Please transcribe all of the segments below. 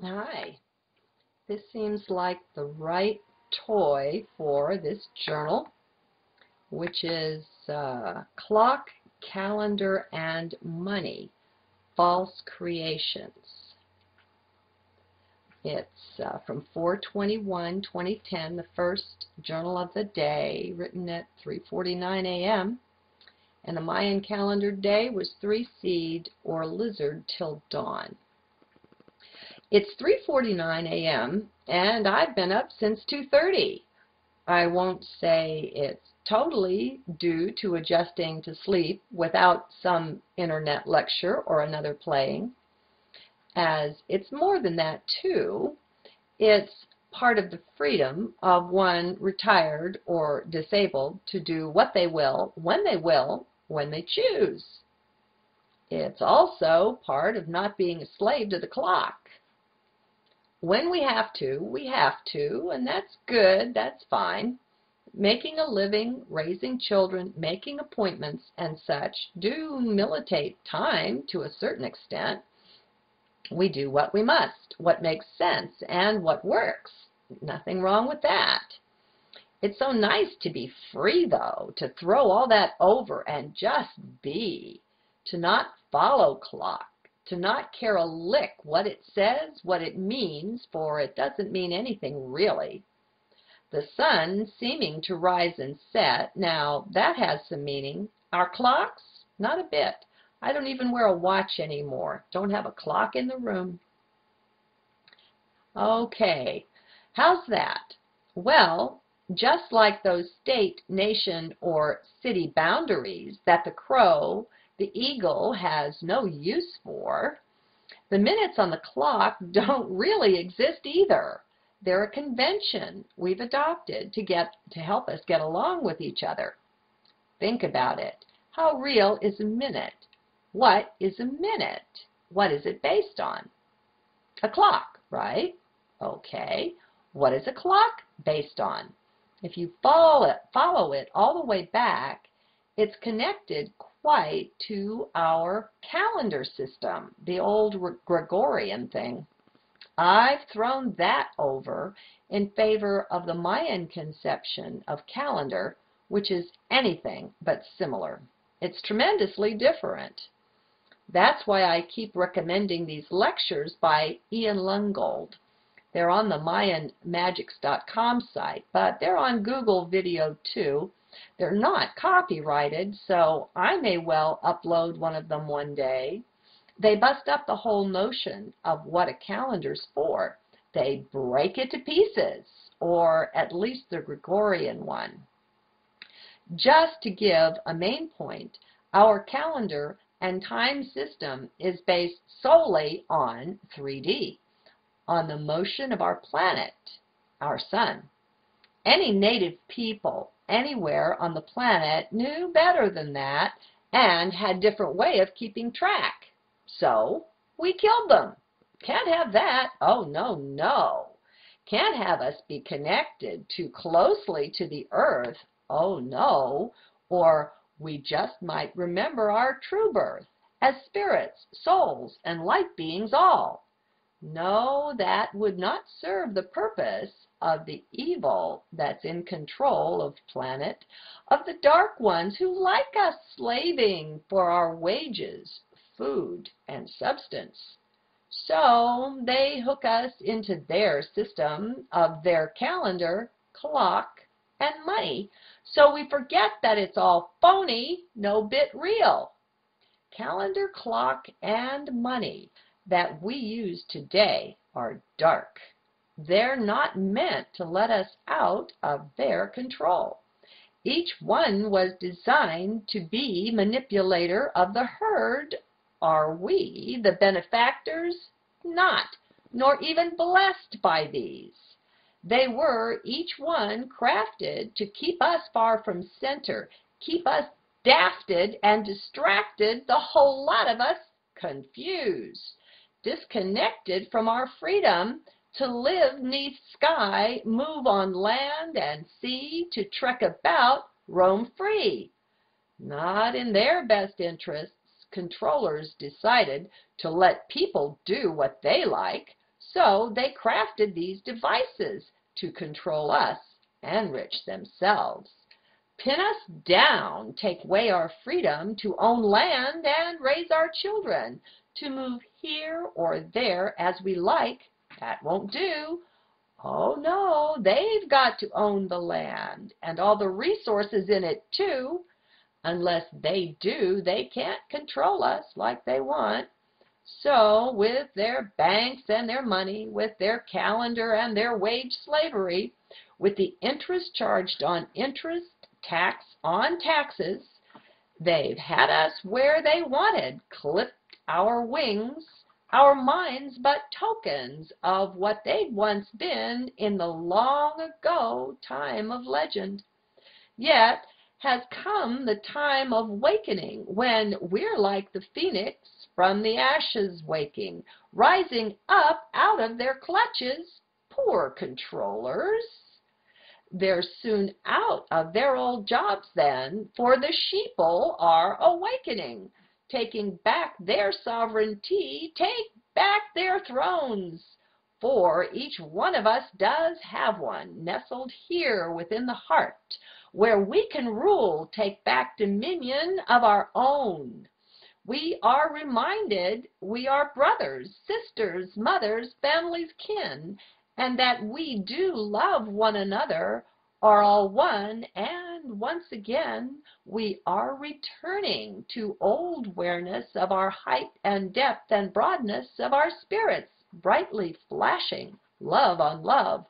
Hi, this seems like the right toy for this journal, which is Clock, Calendar, and Money, False Creations. It's from 4/21/2010, the first journal of the day, written at 3:49 a.m., and the Mayan calendar day was 3 seed or lizard till dawn. It's 3:49 a.m. and I've been up since 2:30. I won't say it's totally due to adjusting to sleep without some internet lecture or another playing, as it's more than that too. It's part of the freedom of one retired or disabled to do what they will, when they choose. It's also part of not being a slave to the clock. When we have to, and that's good, that's fine. Making a living, raising children, making appointments, and such do militate time to a certain extent. We do what we must, what makes sense, and what works. Nothing wrong with that. It's so nice to be free, though, to throw all that over and just be, to not follow clock, to not care a lick what it says, what it means, for it doesn't mean anything really. The sun seeming to rise and set, now that has some meaning. Our clocks? Not a bit. I don't even wear a watch anymore. Don't have a clock in the room. Okay, how's that? Well, just like those state, nation, or city boundaries that the crow, the eagle, has no use for, the minutes on the clock don't really exist either. They're a convention we've adopted to help us get along with each other. Think about it. How real is a minute? What is a minute? What is it based on? A clock, right? Okay. What is a clock based on? If you follow it all the way back, it's connected quite to our calendar system, the old Gregorian thing. I've thrown that over in favor of the Mayan conception of calendar, which is anything but similar. It's tremendously different. That's why I keep recommending these lectures by Ian Lungold. They're on the MayanMagics.com site, but they're on Google Video too. They're not copyrighted, so I may well upload one of them one day. They bust up the whole notion of what a calendar's for. They break it to pieces, or at least the Gregorian one. Just to give a main point, our calendar and time system is based solely on 3D, on the motion of our planet, our sun. Any native people anywhere on the planet knew better than that and had a different way of keeping track. So we killed them. Can't have that. Oh, no, no. Can't have us be connected too closely to the earth. Oh, no. Or we just might remember our true birth as spirits, souls, and light beings all. No, that would not serve the purpose of the evil that's in control of planet, of the dark ones who like us slaving for our wages, food, and substance. So they hook us into their system of their calendar, clock, and money, so we forget that it's all phony, no bit real. Calendar, clock, and money that we use today are dark. They're not meant to let us out of their control. Each one was designed to be manipulator of the herd. Are we the benefactors? Not, nor even blessed by these. They were each one crafted to keep us far from center, keep us dafted and distracted, the whole lot of us confused, disconnected from our freedom to live 'neath sky, move on land and sea, to trek about, roam free. Not in their best interests, controllers decided to let people do what they like, So they crafted these devices to control us, enrich themselves, pin us down, take away our freedom to own land and raise our children, to move here or there as we like. That won't do. Oh no, they've got to own the land and all the resources in it too. Unless they do, they can't control us like they want. So with their banks and their money, with their calendar and their wage slavery, with the interest charged on interest, tax on taxes, they've had us where they wanted, clipped our wings, our minds but tokens of what they'd once been in the long ago time of legend. Yet has come the time of wakening, when we're like the phoenix from the ashes waking, rising up out of their clutches. Poor controllers! They're soon out of their old jobs then, for the sheeple are awakening, taking back their sovereignty, take back their thrones. For each one of us does have one, nestled here within the heart, where we can rule, take back dominion of our own. We are reminded we are brothers, sisters, mothers, families, kin, and that we do love one another, are all one, and once again we are returning to old awareness of our height and depth and broadness of our spirits, brightly flashing, love on love.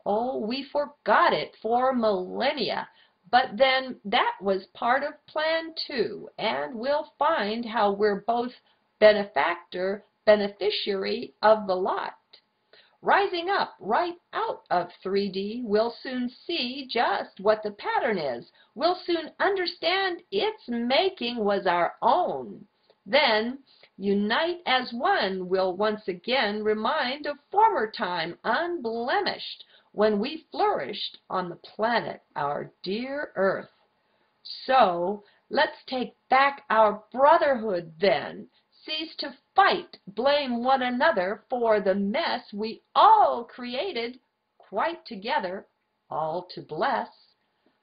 Oh, we forgot it for millennia, but then that was part of Plan 2, and we'll find how we're both benefactor, beneficiary of the lot. Rising up right out of 3D, we'll soon see just what the pattern is. We'll soon understand its making was our own. Then, unite as one, we'll once again remind of former time unblemished, when we flourished on the planet, our dear Earth. So, let's take back our brotherhood then, cease to fight, blame one another for the mess we all created, quite together, all to bless.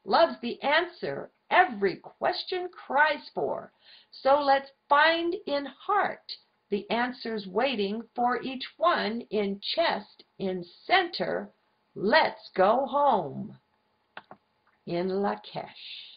Love's the answer every question cries for, so let's find in heart the answers waiting for each one in chest, in center. Let's go home in Lakesh.